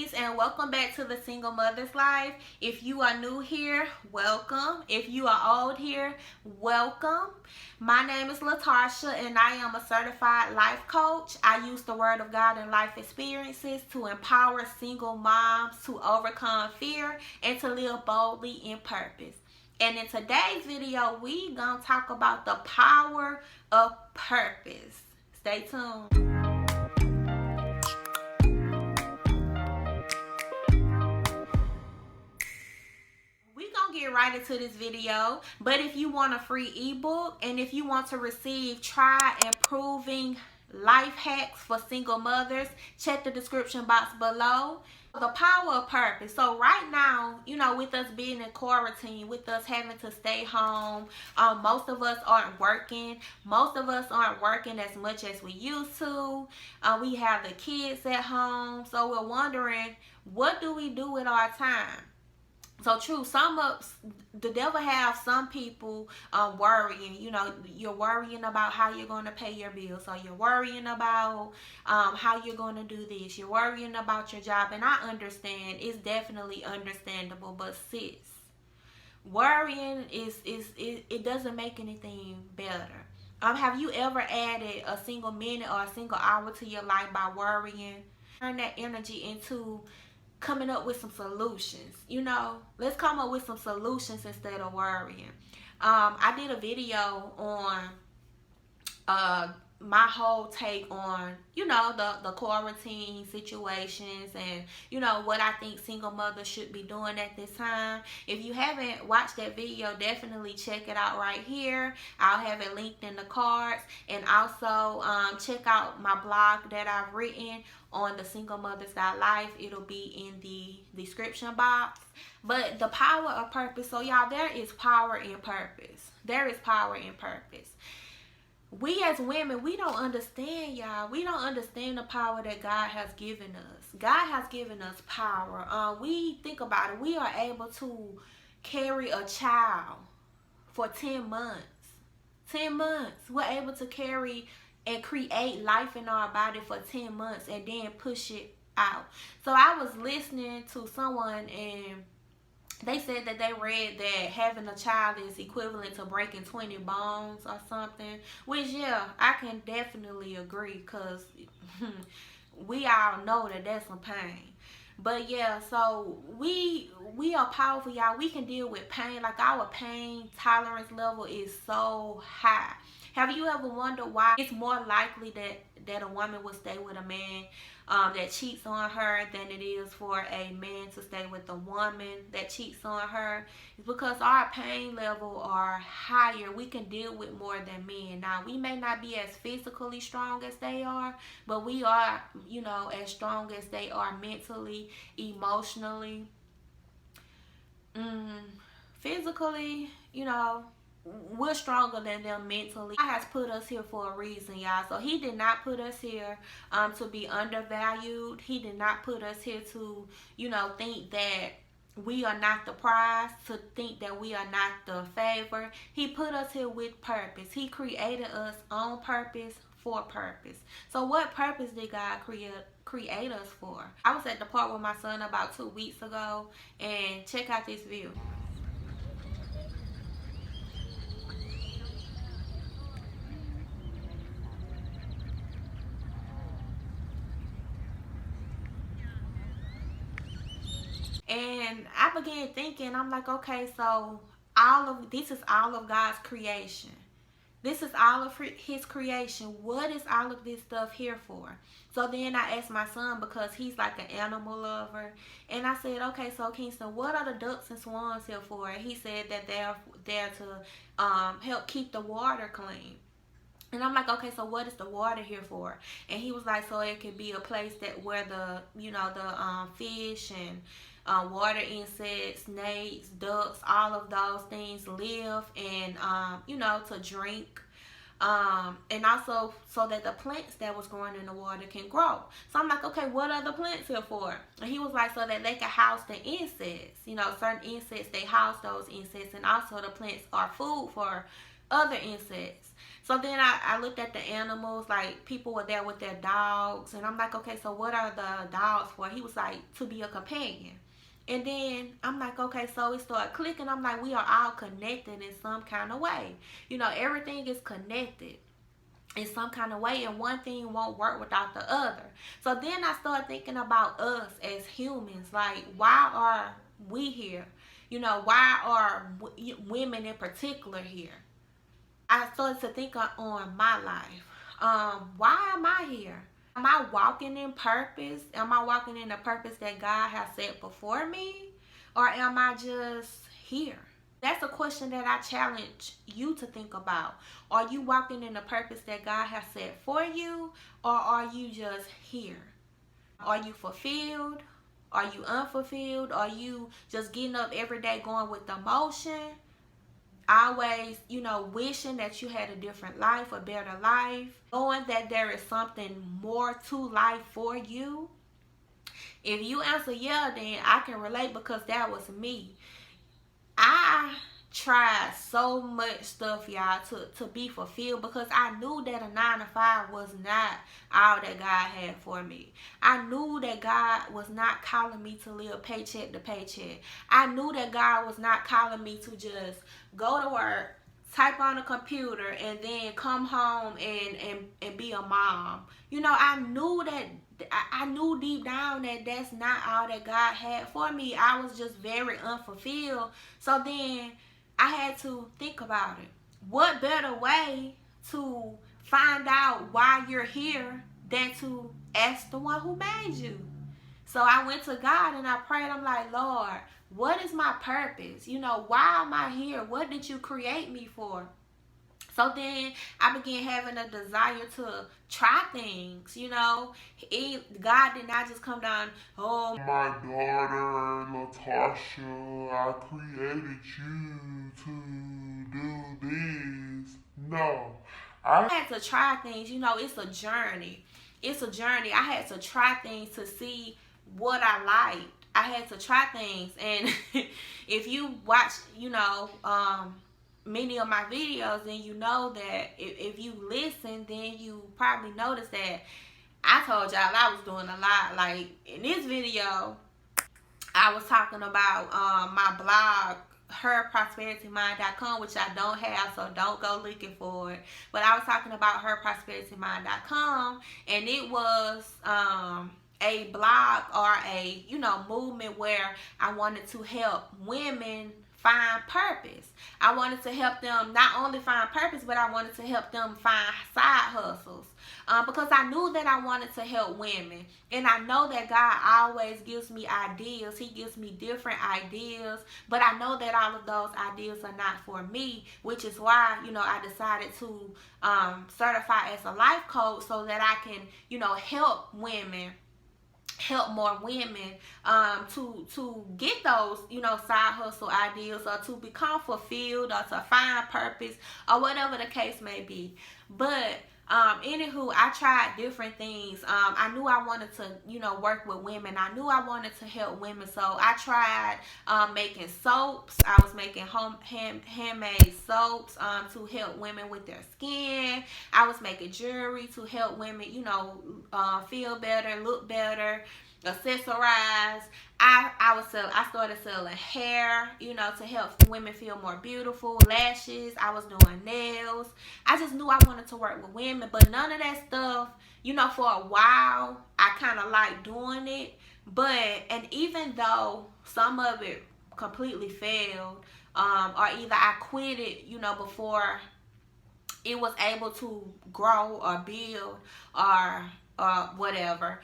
ladies, and welcome back to the Single Mother's Life. If you are new here, welcome. If you are old here, welcome. My name is Latasha and I am a certified life coach. I use the word of God and life experiences to empower single moms to overcome fear and to live boldly in purpose. And in today's video, we gonna talk about the power of purpose. Stay tuned. Get right into this video, but if you want a free ebook and if you want to receive tried and proving life hacks for single mothers, check the description box below. The power of purpose. So right now, with us being in quarantine, with us having to stay home, most of us aren't working. Most of us aren't working as much as we used to. We have the kids at home, so we're wondering, what do we do with our time? So true, the devil have some people worrying. You're worrying about how you're going to pay your bills. So you're worrying about how you're going to do this. You're worrying about your job. And I understand. It's definitely understandable. But sis, worrying it doesn't make anything better. Have you ever added a single minute or a single hour to your life by worrying? Turn that energy into coming up with some solutions. Let's come up with some solutions instead of worrying. I did a video on my whole take on the quarantine situations and what I think single mothers should be doing at this time. If you haven't watched that video, definitely check it out right here. I'll have it linked in the cards, and also check out my blog that I've written on the Single Mothers Life. It'll be in the description box. But the power of purpose. So y'all, there is power in purpose. There is power in purpose. We as women, we don't understand, y'all. We don't understand the power that God has given us. God has given us power. We think about it. We are able to carry a child for 10 months. 10 months. We're able to carry and create life in our body for 10 months and then push it out. So I was listening to someone and they said that they read that having a child is equivalent to breaking 20 bones or something. Which, yeah, I can definitely agree, because we all know that that's some pain. But yeah, so we are powerful, y'all. We can deal with pain. Like, our pain tolerance level is so high. Have you ever wondered why it's more likely that a woman will stay with a man that cheats on her than it is for a man to stay with a woman that cheats on her? It's because our pain level are higher. We can deal with more than men. Now, we may not be as physically strong as they are, but we are, as strong as they are mentally, emotionally, physically, we're stronger than them mentally. God has put us here for a reason, y'all. So he did not put us here to be undervalued. He did not put us here to, think that we are not the prize, to think that we are not the favor. He put us here with purpose. He created us on purpose, for purpose. So what purpose did God create us for? I was at the park with my son about 2 weeks ago, and check out this view. And I began thinking, I'm like, okay, so this is all of God's creation. This is all of his creation. What is all of this stuff here for? So then I asked my son, because he's like an animal lover, and I said, okay, so Kingston, what are the ducks and swans here for? And he said that they're there to help keep the water clean. And I'm like, okay, so what is the water here for? And he was like, so it could be a place where the fish and water insects, snakes, ducks, all of those things live, and to drink, and also so that the plants that was growing in the water can grow. So I'm like, okay, what are the plants here for? And he was like, so that they can house the insects. Certain insects, they house those insects, and also the plants are food for other insects. So then I looked at the animals, like people were there with their dogs, and I'm like, okay, so what are the dogs for? He was like, to be a companion. And then I'm like, okay, so it started clicking. I'm like, we are all connected in some kind of way. Everything is connected in some kind of way, and one thing won't work without the other. So then I started thinking about us as humans, like, why are we here? Why are women in particular here? I started to think on my life. Why am I here? Am I walking in purpose? Am I walking in the purpose that God has set before me? Or am I just here? That's a question that I challenge you to think about. Are you walking in the purpose that God has set for you? Or are you just here? Are you fulfilled? Are you unfulfilled? Are you just getting up every day going with the motion? Always, wishing that you had a different life, a better life, knowing that there is something more to life for you. If you answer yeah, then I can relate, because that was me. I tried so much stuff, y'all, to be fulfilled, because I knew that a 9 to 5 was not all that God had for me. I knew that God was not calling me to live paycheck to paycheck. I knew that God was not calling me to just go to work, type on a computer, and then come home and be a mom. I knew deep down that that's not all that God had for me. I was just very unfulfilled. So then I had to think about it. What better way to find out why you're here than to ask the one who made you? So I went to God and I prayed. I'm like, Lord, what is my purpose? Why am I here? What did you create me for? So then I began having a desire to try things. God did not just come down, oh, my daughter, Latasha, I created you to do this. No. I had to try things. It's a journey. It's a journey. I had to try things to see what I liked. I had to try things. And if you watch, many of my videos, then you know that if you listen, then you probably notice that I told y'all I was doing a lot. Like in this video, I was talking about my blog, herprosperitymind.com, which I don't have, so don't go looking for it. But I was talking about herprosperitymind.com, and it was a blog or a movement where I wanted to help women find purpose. I wanted to help them not only find purpose, but I wanted to help them find side hustles. Because I knew that I wanted to help women. And I know that God always gives me ideas. He gives me different ideas. But I know that all of those ideas are not for me, which is why, I decided to certify as a life coach so that I can, help women, help more women to get those side hustle ideas, or to become fulfilled, or to find purpose, or whatever the case may be. But anywho, I tried different things. I knew I wanted to work with women. I knew I wanted to help women, so I tried making soaps. I was making handmade soaps to help women with their skin. I was making jewelry to help women feel better, look better, accessorize. I started selling hair, to help women feel more beautiful. Lashes. I was doing nails. I just knew I wanted to work with women, but none of that stuff, for a while, I kind of liked doing it. And even though some of it completely failed, or either I quit it, before it was able to grow or build or whatever,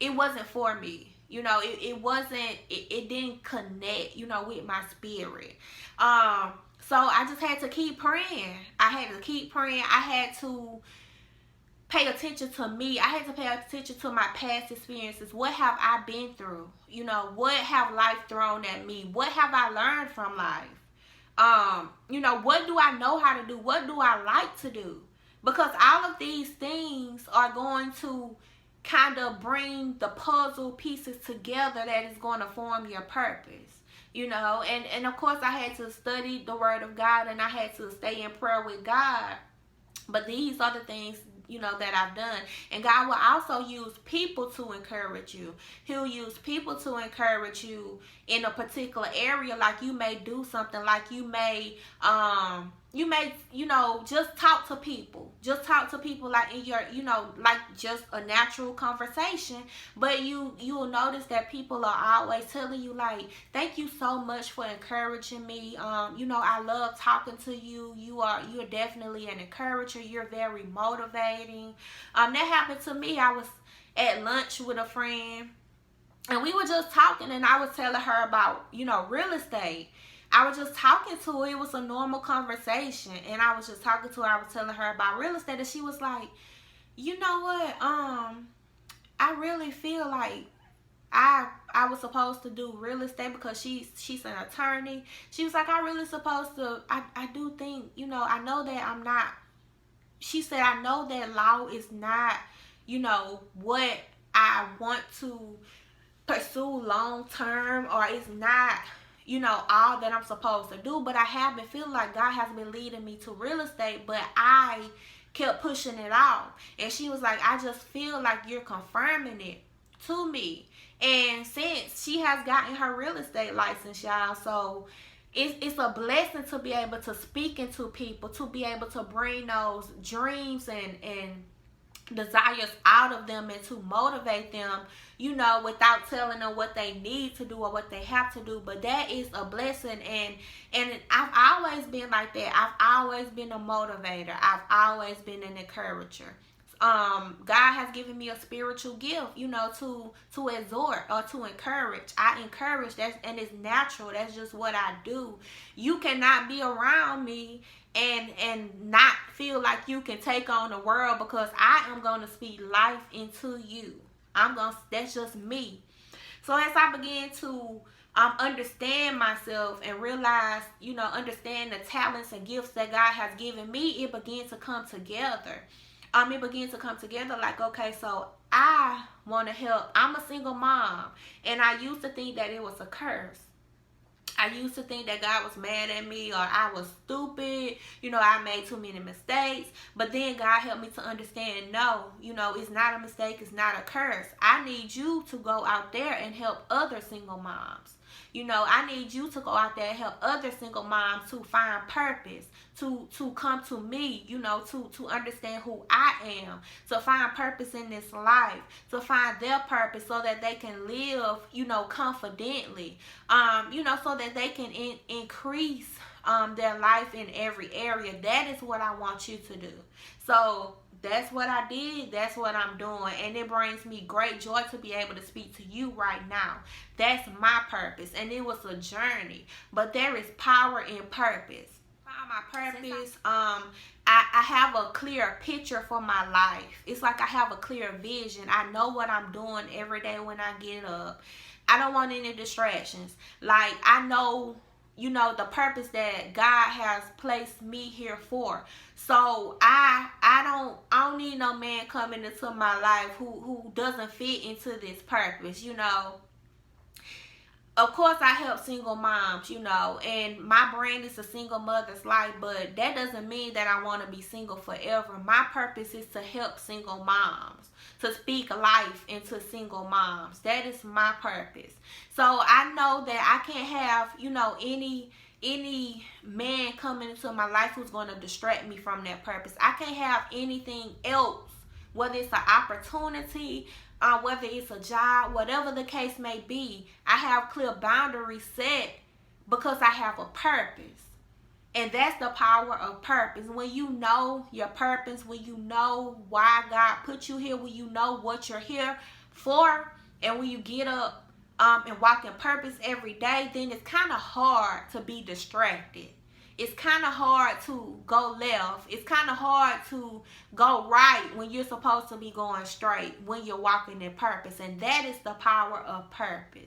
it wasn't for me. It wasn't, it didn't connect, with my spirit. So I just had to keep praying. I had to pay attention to me. I had to pay attention to my past experiences. What have I been through? What have life thrown at me? What have I learned from life? What do I know how to do? What do I like to do? Because all of these things are going to kind of bring the puzzle pieces together that is going to form your purpose. And of course I had to study the word of God, and I had to stay in prayer with God. But these are the things, that I've done. And God will also use people to encourage you. He'll use people to encourage you in a particular area. Like you may do something, like you may just talk to people. Just talk to people like in your, like just a natural conversation. But you'll notice that people are always telling you like, thank you so much for encouraging me. I love talking to you. You're definitely an encourager. You're very motivating. That happened to me. I was at lunch with a friend, and we were just talking, and I was telling her about, real estate. I was just talking to her. It was a normal conversation, and I was just talking to her. I was telling her about real estate, and she was like, you know what? I really feel like I was supposed to do real estate because she's an attorney. She was like, I really supposed to. I do think, I know that I'm not. She said, I know that law is not, what I want to pursue long term, or it's not, all that I'm supposed to do. But I have been feeling like God has been leading me to real estate, but I kept pushing it off. And she was like, I just feel like you're confirming it to me. And since she has gotten her real estate license, y'all, so it's a blessing to be able to speak into people, to be able to bring those dreams and desires out of them, and to motivate them, without telling them what they need to do or what they have to do. But that is a blessing, and I've always been like that. I've always been a motivator. I've always been an encourager. God has given me a spiritual gift, to exhort or to encourage. I encourage, and it's natural. That's just what I do. You cannot be around me and not feel like you can take on the world, because I am going to speak life into you. That's just me. So as I began to understand myself and realize, understand the talents and gifts that God has given me, it began to come together. It began to come together like, okay, so I want to help. I'm a single mom, and I used to think that it was a curse. I used to think that God was mad at me, or I was stupid. I made too many mistakes. But then God helped me to understand, no, it's not a mistake. It's not a curse. I need you to go out there and help other single moms. I need you to go out there and help other single moms to find purpose, to come to me, to understand who I am, to find purpose in this life, to find their purpose so that they can live, confidently, so that they can increase their life in every area. That is what I want you to do. So that's what I did. That's what I'm doing. And it brings me great joy to be able to speak to you right now. That's my purpose. And it was a journey. But there is power in purpose. Find my purpose. I have a clear picture for my life. It's like I have a clear vision. I know what I'm doing every day when I get up. I don't want any distractions. Like, I know, the purpose that God has placed me here for. So I don't need no man coming into my life who doesn't fit into this purpose, Of course, I help single moms, and my brand is a single mother's life, but that doesn't mean that I want to be single forever. My purpose is to help single moms, to speak life into single moms. That is my purpose. So I know that I can't have, any man coming into my life who's going to distract me from that purpose. I can't have anything else, whether it's an opportunity, whether it's a job, whatever the case may be. I have clear boundaries set because I have a purpose. And that's the power of purpose. When you know your purpose, when you know why God put you here, when you know what you're here for, and when you get up and walk in purpose every day, then it's kind of hard to be distracted. It's kind of hard to go left. It's kind of hard to go right when you're supposed to be going straight, when you're walking in purpose. And that is the power of purpose.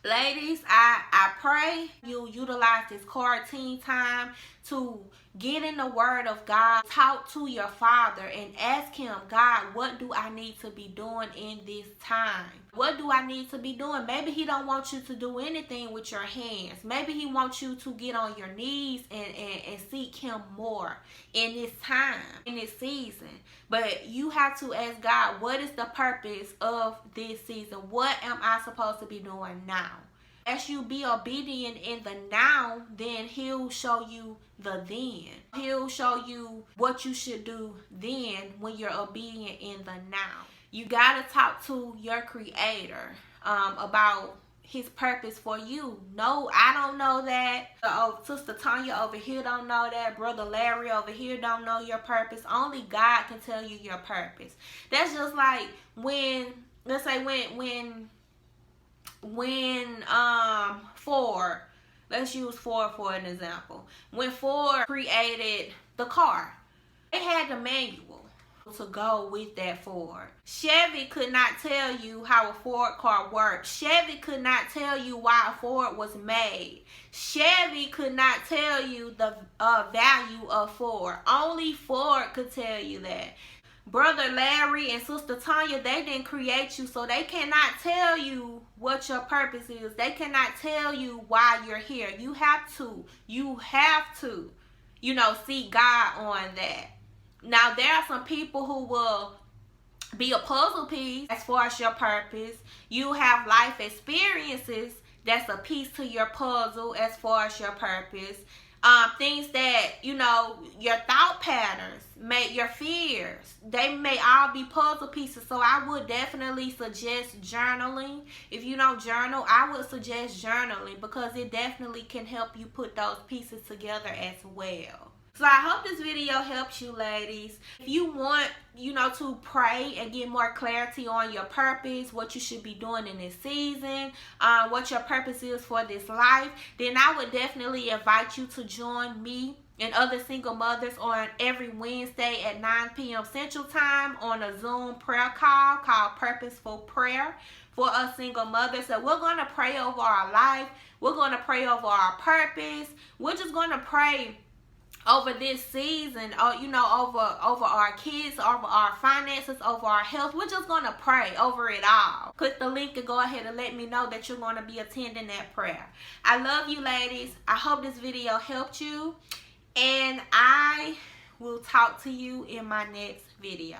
Ladies, I pray you'll utilize this quarantine time to get in the word of God, talk to your Father and ask him, God, what do I need to be doing in this time? What do I need to be doing? Maybe he don't want you to do anything with your hands. Maybe he wants you to get on your knees and seek him more in this time, in this season. But you have to ask God, what is the purpose of this season? What am I supposed to be doing now? As you be obedient in the now, then he'll show you the then. He'll show you what you should do then when you're obedient in the now. You got to talk to your creator about his purpose for you. No, I don't know that. Sister Tanya over here don't know that. Brother Larry over here don't know your purpose. Only God can tell you your purpose. That's just like when, let's say when Ford, let's use Ford for an example. When Ford created the car, they had the manual to go with that Ford. Chevy could not tell you how a Ford car worked. Chevy could not tell you why a Ford was made. Chevy could not tell you the value of Ford. Only Ford could tell you that. Brother Larry and Sister Tanya, they didn't create you, so they cannot tell you what your purpose is. They cannot tell you why you're here. You have to, seek God on that. Now, there are some people who will be a puzzle piece as far as your purpose. You have life experiences that's a piece to your puzzle as far as your purpose. Things that, your thought patterns, your fears, they may all be puzzle pieces. So I would definitely suggest journaling. If you don't journal, I would suggest journaling because it definitely can help you put those pieces together as well. So I hope this video helps you, ladies. If you want, to pray and get more clarity on your purpose, what you should be doing in this season, what your purpose is for this life, then I would definitely invite you to join me and other single mothers on every Wednesday at 9 p.m. Central Time on a Zoom prayer call called Purposeful Prayer for us single mothers. So we're going to pray over our life. We're going to pray over our purpose. We're just going to pray over this season, over our kids, over our finances, over our health. We're just going to pray over it all. Click the link and go ahead and let me know that you're going to be attending that prayer. I love you, ladies. I hope this video helped you, and I will talk to you in my next video.